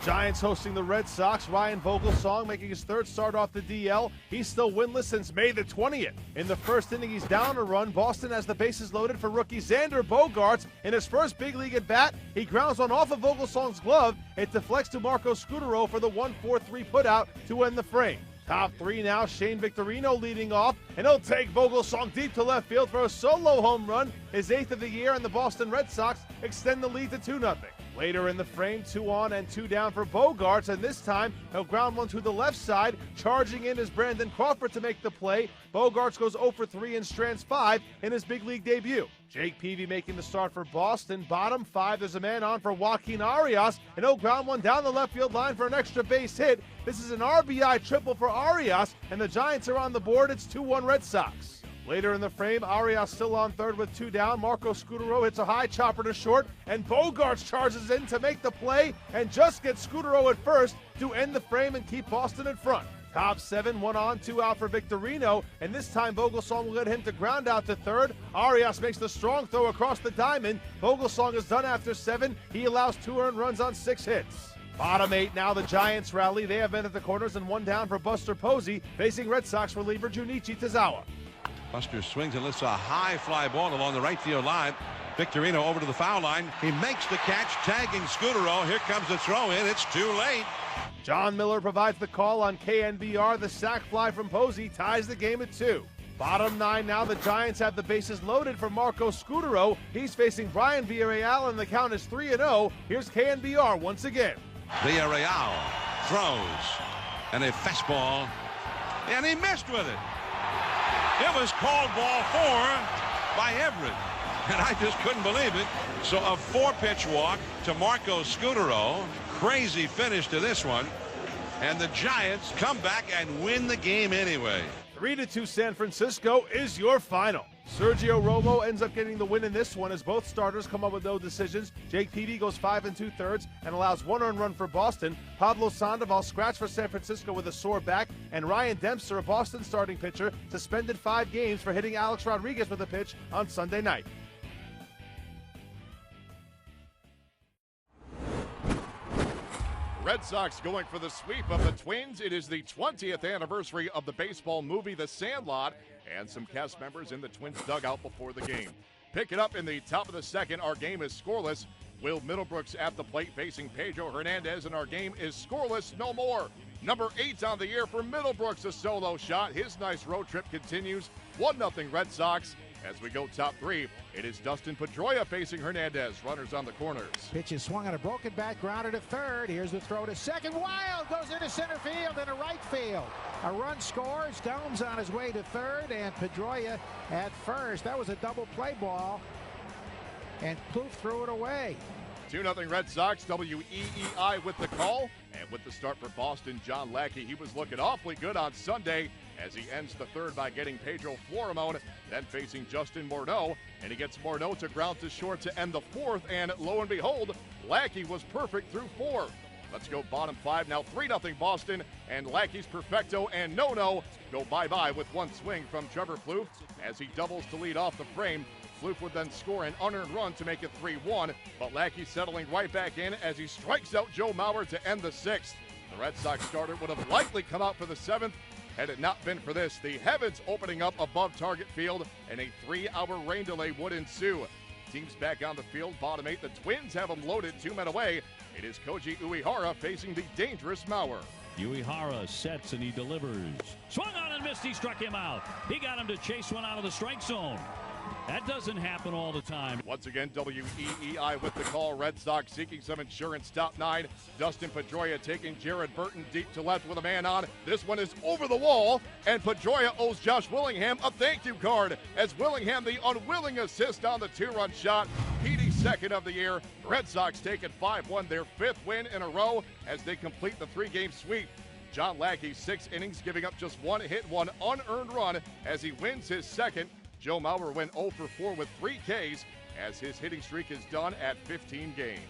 Giants hosting the Red Sox. Ryan Vogelsong making his third start off the DL. He's still winless since May the 20th. In the first inning, he's down a run. Boston has the bases loaded for rookie Xander Bogaerts. In his first big league at bat, he grounds one off of Vogelsong's glove. It deflects to Marco Scutaro for the 1-4-3 putout to end the frame. Top three now, Shane Victorino leading off, and he'll take Vogelsong deep to left field for a solo home run, his 8th of the year, and the Boston Red Sox extend the lead to 2-0. Later in the frame, 2 on and 2 down for Bogaerts, and this time he'll ground one to the left side. Charging in is Brandon Crawford to make the play. Bogaerts goes 0 for 3 and strands 5 in his big league debut. Jake Peavy making the start for Boston. Bottom 5, there's a man on for Joaquin Arias, and he'll ground one down the left field line for an extra base hit. This is an RBI triple for Arias, and the Giants are on the board. It's 2-1 Red Sox. Later in the frame, Arias still on third with 2 down. Marco Scutaro hits a high chopper to short, and Bogaerts charges in to make the play and just gets Scutaro at first to end the frame and keep Boston in front. Top 7, 1 on, 2 out for Victorino, and this time Vogelsong will get him to ground out to third. Arias makes the strong throw across the diamond. Vogelsong is done after 7. He allows 2 earned runs on 6 hits. Bottom 8 now, the Giants rally. They have men at the corners and 1 down for Buster Posey, facing Red Sox reliever Junichi Tazawa. Buster swings and lifts a high fly ball along the right field line. Victorino over to the foul line. He makes the catch, tagging Scutaro. Here comes the throw in. It's too late. John Miller provides the call on KNBR. The sac fly from Posey ties the game at 2. Bottom 9 now, the Giants have the bases loaded for Marco Scutaro. He's facing Brian Villarreal, and the count is 3-0. Here's KNBR once again. Villarreal throws, and a fastball, and he missed with it. It was called ball 4 by Everett, and I just couldn't believe it. So a 4-pitch walk to Marco Scutaro. Crazy finish to this one, and the Giants come back and win the game anyway. 3-2 San Francisco is your final. Sergio Romo ends up getting the win in this one as both starters come up with no decisions. Jake Peavy goes 5 2/3 and allows 1 earned run for Boston. Pablo Sandoval scratched for San Francisco with a sore back, and Ryan Dempster, a Boston starting pitcher, suspended 5 games for hitting Alex Rodriguez with a pitch on Sunday night. Red Sox going for the sweep of the Twins. It is the 20th anniversary of the baseball movie The Sandlot, and some cast members in the Twins dugout before the game. Pick it up in the top of the second. Our game is scoreless. Will Middlebrooks at the plate facing Pedro Hernandez, and our game is scoreless no more. Number 8 on the year for Middlebrooks, a solo shot. His nice road trip continues. 1-0 Red Sox. As we go top 3, it is Dustin Pedroia facing Hernandez. Runners on the corners. Pitch is swung on a broken bat, grounded at third. Here's the throw to second. Wild goes into center field and to right field. A run scores. Domes on his way to third, and Pedroia at first. That was a double play ball, and Plouffe threw it away. 2-0 Red Sox. WEEI with the call. And with the start for Boston, John Lackey, he was looking awfully good on Sunday as he ends the third by getting Pedro Florimon, then facing Justin Morneau, and he gets Morneau to ground to short to end the 4th, and lo and behold, Lackey was perfect through 4. Let's go bottom 5 now. 3-0 Boston, and Lackey's perfecto and no-no go bye-bye with 1 swing from Trevor Plouffe as he doubles to lead off the frame. Plouffe would then score an unearned run to make it 3-1, but Lackey settling right back in as he strikes out Joe Mauer to end the 6th. The Red Sox starter would have likely come out for the 7th had it not been for this. The heavens opening up above Target Field, and a 3-hour rain delay would ensue. Teams back on the field, bottom 8. The Twins have them loaded, 2 men away. It is Koji Uehara facing the dangerous Mauer. Uehara sets and he delivers. Swung on and missed. He struck him out. He got him to chase one out of the strike zone. That doesn't happen all the time. Once again, WEEI with the call. Red Sox seeking some insurance. Top 9. Dustin Pedroia taking Jared Burton deep to left with a man on. This one is over the wall, and Pedroia owes Josh Willingham a thank you card as Willingham the unwilling assist on the 2-run shot. Petey 2nd of the year. Red Sox take it 5-1, their 5th win in a row as they complete the 3-game sweep. John Lackey, 6 innings, giving up just 1 hit, 1 unearned run as he wins his 2nd. Joe Mauer went 0 for 4 with 3 Ks as his hitting streak is done at 15 games.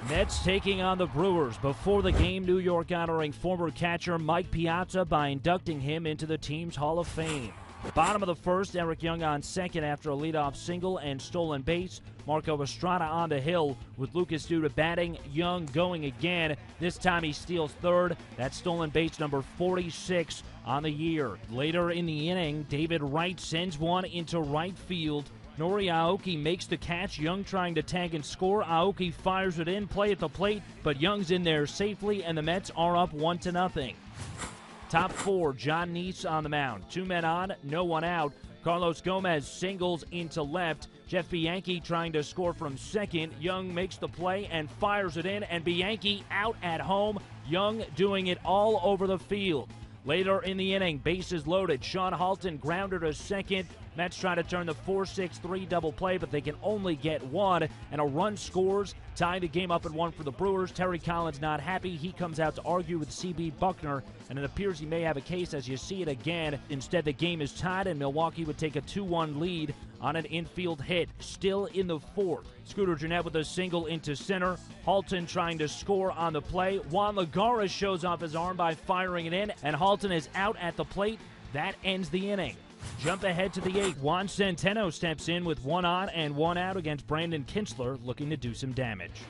Mets taking on the Brewers. Before the game, New York honoring former catcher Mike Piazza by inducting him into the team's Hall of Fame. Bottom of the first, Eric Young on second after a leadoff single and stolen base. Marco Estrada on the hill with Lucas Duda batting. Young going again. This time he steals third. That's stolen base number 46 on the year. Later in the inning, David Wright sends one into right field. Nori Aoki makes the catch. Young trying to tag and score. Aoki fires it in, play at the plate, but Young's in there safely, and the Mets are up 1-0. Top four, John Neese on the mound. 2 men on, no one out. Carlos Gomez singles into left. Jeff Bianchi trying to score from second. Young makes the play and fires it in, and Bianchi out at home. Young doing it all over the field. Later in the inning, bases loaded. Sean Halton grounded to second. Mets try to turn the 4-6-3 double play, but they can only get one, and a run scores, tying the game up at 1 for the Brewers. Terry Collins not happy. He comes out to argue with C.B. Buckner, and it appears he may have a case as you see it again. Instead, the game is tied, and Milwaukee would take a 2-1 lead on an infield hit. Still in the fourth, Scooter Gennett with a single into center. Halton trying to score on the play. Juan Lagares shows off his arm by firing it in, and Halton is out at the plate. That ends the inning. Jump ahead to the 8th. Juan Centeno steps in with 1 on and 1 out against Brandon Kintzler, looking to do some damage.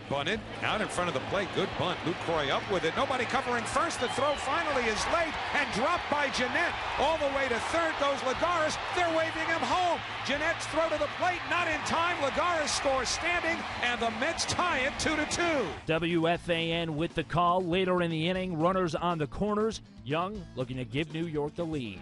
Bunted out in front of the plate. Good bunt. Lucroy up with it. Nobody covering first. The throw finally is late and dropped by Gennett. All the way to third goes Lagares. They're waving him home. Gennett's throw to the plate, not in time. Lagares scores standing, and the Mets tie it 2-2. WFAN with the call. Later in the inning, runners on the corners. Young looking to give New York the lead.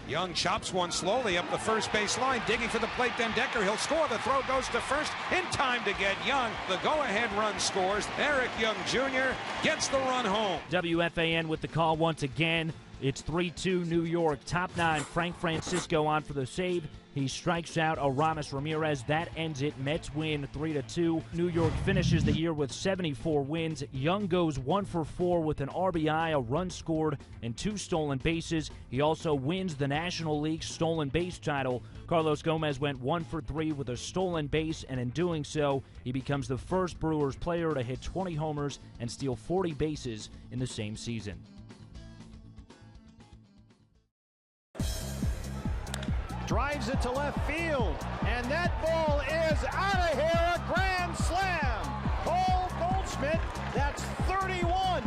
Young chops one slowly up the first base line, digging for the plate, then Decker. He'll score. The throw goes to first in time to get Young. The go-ahead run scores. Eric Young Jr. gets the run home. WFAN with the call once again. It's 3-2 New York. Top 9, Frank Francisco on for the save. He strikes out Aramis Ramirez. That ends it. Mets win 3-2. New York finishes the year with 74 wins. Young goes 1 for 4 with an RBI, a run scored, and 2 stolen bases. He also wins the National League stolen base title. Carlos Gomez went 1 for 3 with a stolen base, and in doing so, he becomes the first Brewers player to hit 20 homers and steal 40 bases in the same season. Drives it to left field, and that ball is out of here, a grand slam. Paul Goldschmidt, that's 31,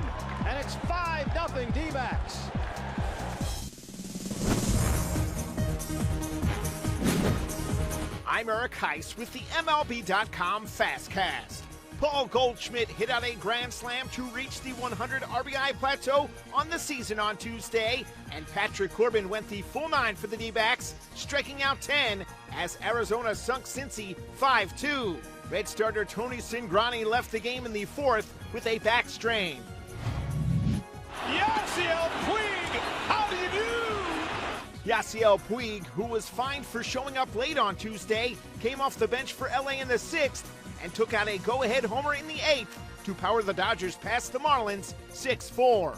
and it's 5-0 D-backs. I'm Eric Heiss with the MLB.com Fastcast. Paul Goldschmidt hit out a grand slam to reach the 100 RBI plateau on the season on Tuesday, and Patrick Corbin went the full 9 for the D-backs, striking out 10 as Arizona sunk Cincy 5-2. Red starter Tony Cingrani left the game in the 4th with a back strain. Yasiel Puig, how do you do? Yasiel Puig, who was fined for showing up late on Tuesday, came off the bench for LA in the 6th and took out a go-ahead homer in the 8th to power the Dodgers past the Marlins 6-4.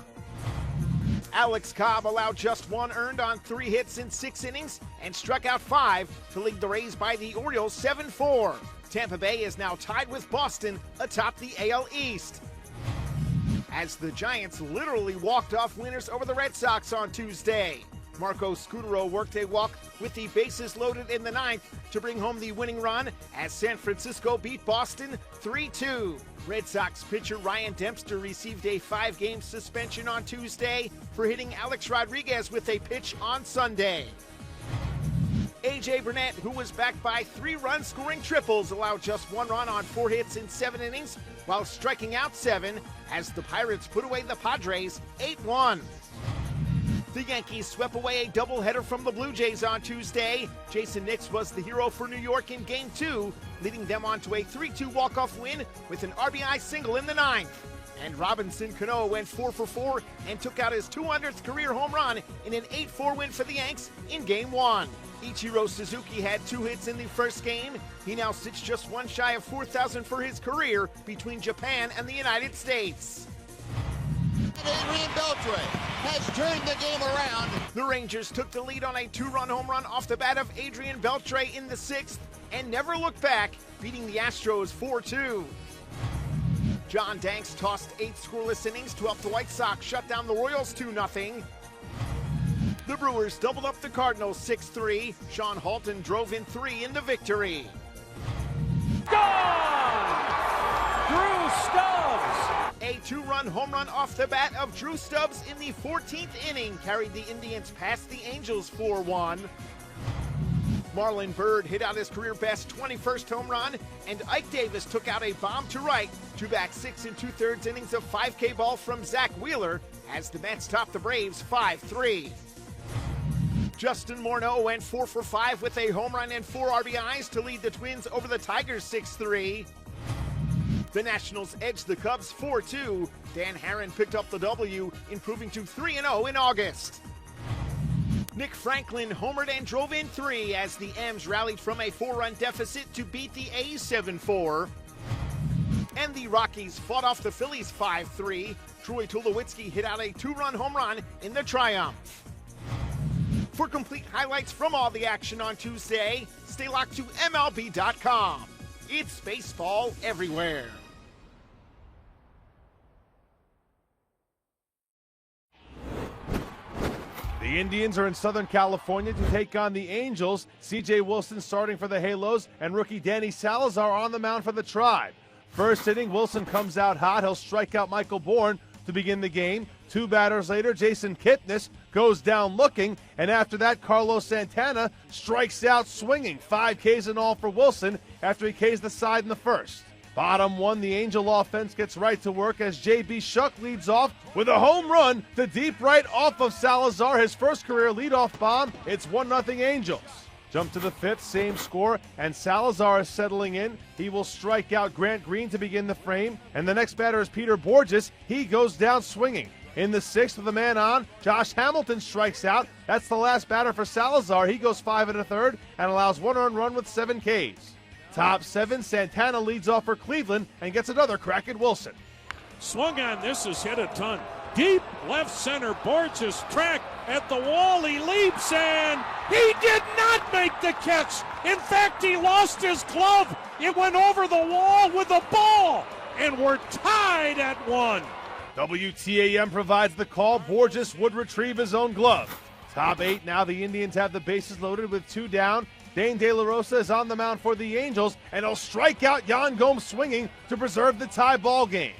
Alex Cobb allowed just 1 earned on 3 hits in 6 innings and struck out 5 to lead the Rays by the Orioles 7-4. Tampa Bay is now tied with Boston atop the AL East, as the Giants literally walked off winners over the Red Sox on Tuesday. Marco Scutaro worked a walk with the bases loaded in the 9th to bring home the winning run as San Francisco beat Boston 3-2. Red Sox pitcher Ryan Dempster received a 5-game suspension on Tuesday for hitting Alex Rodriguez with a pitch on Sunday. A.J. Burnett, who was backed by 3 run-scoring triples, allowed just 1 run on 4 hits in 7 innings while striking out 7 as the Pirates put away the Padres 8-1. The Yankees swept away a doubleheader from the Blue Jays on Tuesday. Jason Nix was the hero for New York in Game 2, leading them on to a 3-2 walk-off win with an RBI single in the 9th. And Robinson Cano went 4 for 4 and took out his 200th career home run in an 8-4 win for the Yanks in Game 1. Ichiro Suzuki had 2 hits in the first game. He now sits just 1 shy of 4,000 for his career between Japan and the United States. Adrian Beltre has turned the game around. The Rangers took the lead on a 2-run home run off the bat of Adrian Beltre in the 6th and never looked back, beating the Astros 4-2. John Danks tossed 8 scoreless innings to help the White Sox shut down the Royals 2-0. The Brewers doubled up the Cardinals 6-3. Sean Halton drove in 3 in the victory. Gone! Drew Stubbs! A 2-run home run off the bat of Drew Stubbs in the 14th inning carried the Indians past the Angels 4-1. Marlon Byrd hit out his career-best 21st home run, and Ike Davis took out a bomb to right to back 6 2/3 innings of 5K ball from Zach Wheeler as the Mets topped the Braves 5-3. Justin Morneau went 4 for 5 with a home run and 4 RBIs to lead the Twins over the Tigers 6-3. The Nationals edged the Cubs 4-2. Dan Herron picked up the W, improving to 3-0 in August. Nick Franklin homered and drove in 3 as the M's rallied from a 4-run deficit to beat the A's 7-4. And the Rockies fought off the Phillies 5-3. Troy Tulowitzki hit out a 2-run home run in the triumph. For complete highlights from all the action on Tuesday, stay locked to MLB.com. It's baseball everywhere. The Indians are in Southern California to take on the Angels. C.J. Wilson starting for the Halos, and rookie Danny Salazar on the mound for the Tribe. First inning, Wilson comes out hot. He'll strike out Michael Bourne to begin the game. 2 batters later, Jason Kipnis goes down looking, and after that, Carlos Santana strikes out swinging. 5 Ks in all for Wilson after he Ks the side in the first. Bottom 1, the Angel offense gets right to work as J.B. Shuck leads off with a home run to deep right off of Salazar, his first career leadoff bomb. It's 1-0 Angels. Jump to the 5th, same score, and Salazar is settling in. He will strike out Grant Green to begin the frame, and the next batter is Peter Borges. He goes down swinging. In the 6th with a man on, Josh Hamilton strikes out. That's the last batter for Salazar. He goes 5 1/3 and allows 1 earned run with 7 Ks. Top 7, Santana leads off for Cleveland and gets another crack at Wilson. Swung on this, is hit a ton. Deep left center, Borges track at the wall, he leaps and he did not make the catch. In fact, he lost his glove. It went over the wall with the ball, and we're tied at 1. WTAM provides the call. Borges would retrieve his own glove. Top 8 now, the Indians have the bases loaded with 2 down. Dane De La Rosa is on the mound for the Angels, and he'll strike out Yan Gomes swinging to preserve the tie ball game.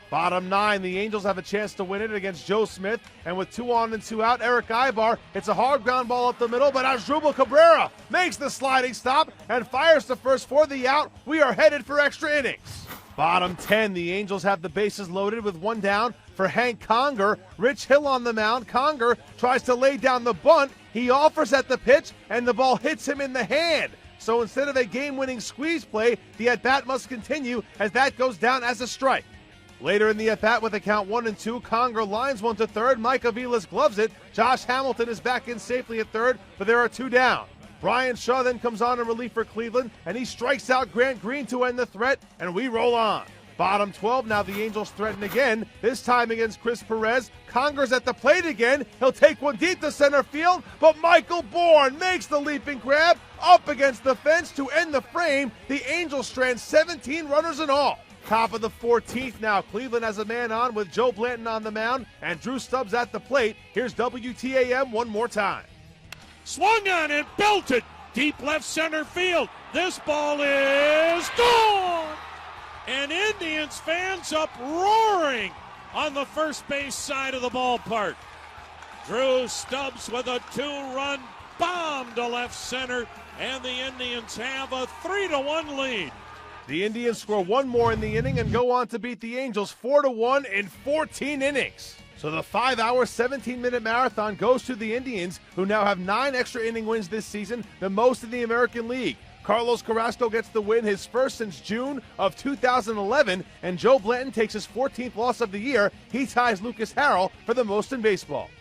Bottom 9, the Angels have a chance to win it against Joe Smith, and with 2 on and 2 out, Eric Ibar hits a hard ground ball up the middle, but Asdrubal Cabrera makes the sliding stop and fires to first for the out. We are headed for extra innings. Bottom 10, the Angels have the bases loaded with 1 down for Hank Conger. Rich Hill on the mound. Conger tries to lay down the bunt. He offers at the pitch, and the ball hits him in the hand. So instead of a game-winning squeeze play, the at-bat must continue as that goes down as a strike. Later in the at-bat with a count 1-2, Conger lines 1 to third. Mike Aviles gloves it. Josh Hamilton is back in safely at third, but there are 2 down. Brian Shaw then comes on in relief for Cleveland, and he strikes out Grant Green to end the threat, and we roll on. Bottom 12, now the Angels threaten again, this time against Chris Perez. Conger's at the plate again. He'll take one deep to center field, but Michael Bourne makes the leaping grab up against the fence to end the frame. The Angels strand 17 runners in all. Top of the 14th now, Cleveland has a man on with Joe Blanton on the mound and Drew Stubbs at the plate. Here's WTAM one more time. Swung on and belted deep left center field. This ball is gone! And Indians fans uproaring on the first base side of the ballpark. Drew Stubbs with a 2-run bomb to left center, and the Indians have a 3-1 lead. The Indians score 1 more in the inning and go on to beat the Angels 4-1 in 14 innings. So the 5-hour, 17-minute marathon goes to the Indians, who now have 9 extra inning wins this season, the most in the American League. Carlos Carrasco gets the win, his first since June of 2011, and Joe Blanton takes his 14th loss of the year. He ties Lucas Harrell for the most in baseball.